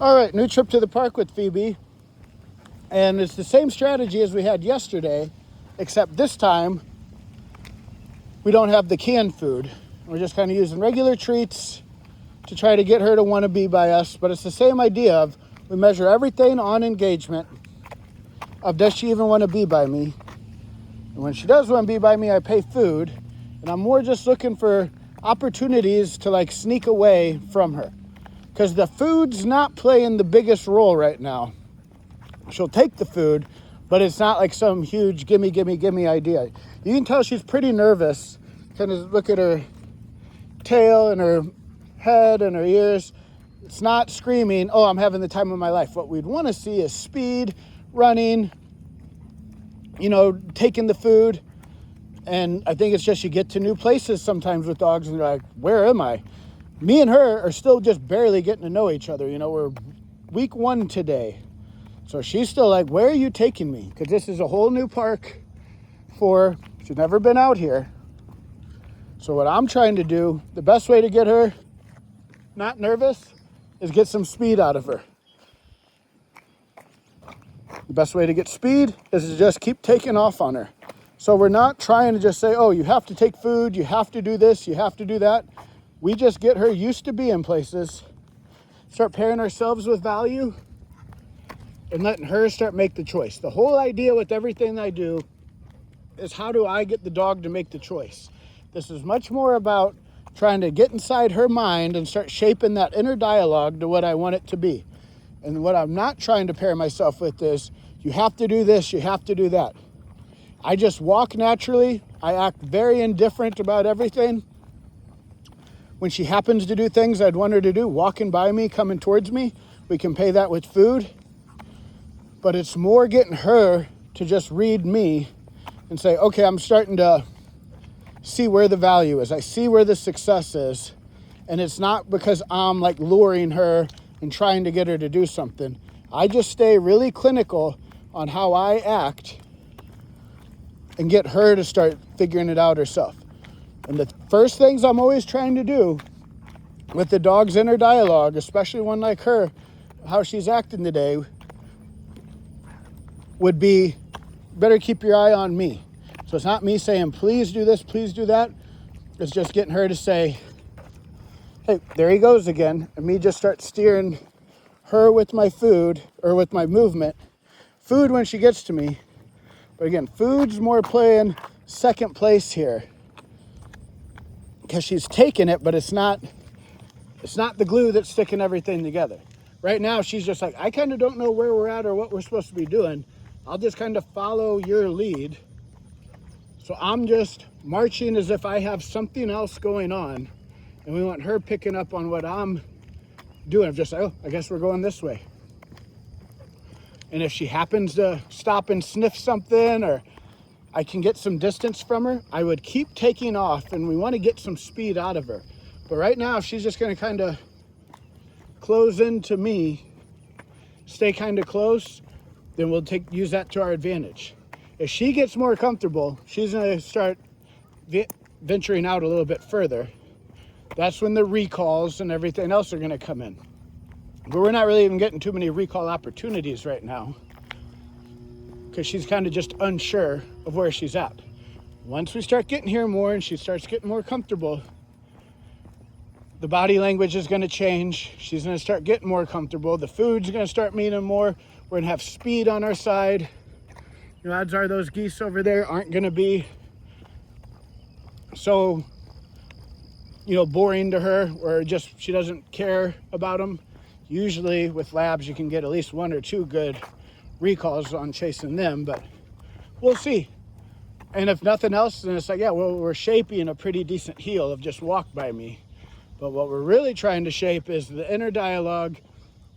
All right, new trip to the park with Phoebe. And it's the same strategy as we had yesterday, except this time we don't have the canned food. We're just kind of using regular treats to try to get her to want to be by us. But it's the same idea of we measure everything on engagement of does she even want to be by me? And when she does want to be by me, I pay food. And I'm more just looking for opportunities to like sneak away from her. Because the food's not playing the biggest role right now. She'll take the food, but it's not like some huge gimme idea. You can tell she's pretty nervous. Kind of look at her tail and her head and her ears. It's not screaming, oh, I'm having the time of my life. What we'd want to see is speed, running, taking the food. And I think it's just you get to new places sometimes with dogs and they're like, where am I? Me and her are still just barely getting to know each other. We're week 1 today. So she's still like, where are you taking me? Because this is a whole new park for her. She's never been out here. So what I'm trying to do, the best way to get her not nervous is get some speed out of her. The best way to get speed is to just keep taking off on her. So we're not trying to just say, oh, you have to take food, you have to do this, you have to do that. We just get her used to being places, start pairing ourselves with value, and letting her start make the choice. The whole idea with everything I do is how do I get the dog to make the choice? This is much more about trying to get inside her mind and start shaping that inner dialogue to what I want it to be. And what I'm not trying to pair myself with is, you have to do this, you have to do that. I just walk naturally. I act very indifferent about everything. When she happens to do things I'd want her to do, walking by me, coming towards me, we can pay that with food. But it's more getting her to just read me and say, okay, I'm starting to see where the value is. I see where the success is. And it's not because I'm like luring her and trying to get her to do something. I just stay really clinical on how I act and get her to start figuring it out herself. And the first things I'm always trying to do with the dog's inner dialogue, especially one like her, how she's acting today, would be, better keep your eye on me. So it's not me saying, please do this, please do that. It's just getting her to say, hey, there he goes again. And me just start steering her with my food or with my movement. Food when she gets to me. But again, food's more playing second place here. Because she's taking it, but it's not the glue that's sticking everything together. Right now, she's just like, I kind of don't know where we're at or what we're supposed to be doing. I'll just kind of follow your lead. So I'm just marching as if I have something else going on. And we want her picking up on what I'm doing. I'm just like, oh, I guess we're going this way. And if she happens to stop and sniff something, or I can get some distance from her, I would keep taking off, and we want to get some speed out of her. But right now, if she's just going to kind of close into me, stay kind of close, then we'll use that to our advantage. If she gets more comfortable, she's going to start venturing out a little bit further. That's when the recalls and everything else are going to come in. But we're not really even getting too many recall opportunities right now, because she's kind of just unsure of where she's at. Once we start getting here more and she starts getting more comfortable, the body language is going to change. She's going to start getting more comfortable. The food's going to start meaning more. We're going to have speed on our side. Odds are those geese over there aren't going to be so, boring to her, or just she doesn't care about them. Usually with labs, you can get at least 1 or 2 good recalls on chasing them, but we'll see. And if nothing else, then it's like, yeah, well, we're shaping a pretty decent heel of just walk by me. But what we're really trying to shape is the inner dialogue,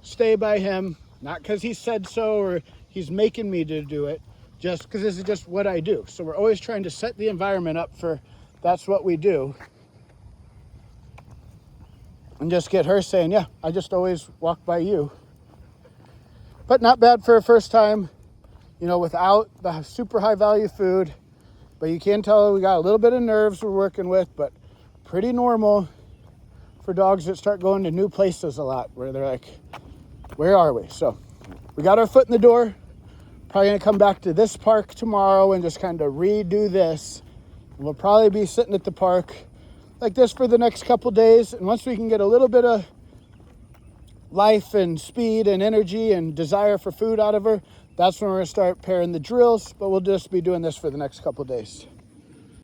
stay by him, not because he said so or he's making me to do it, just because this is just what I do. So we're always trying to set the environment up for that's what we do. And just get her saying, yeah, I just always walk by you. But not bad for a first time, without the super high value food. But you can tell we got a little bit of nerves we're working with, but pretty normal for dogs that start going to new places a lot, where they're like, where are we? So we got our foot in the door. Probably gonna come back to this park tomorrow and just kind of redo this. And we'll probably be sitting at the park like this for the next couple days. And once we can get a little bit of life and speed and energy and desire for food out of her, that's when we're gonna start pairing the drills. But we'll just be doing this for the next couple days.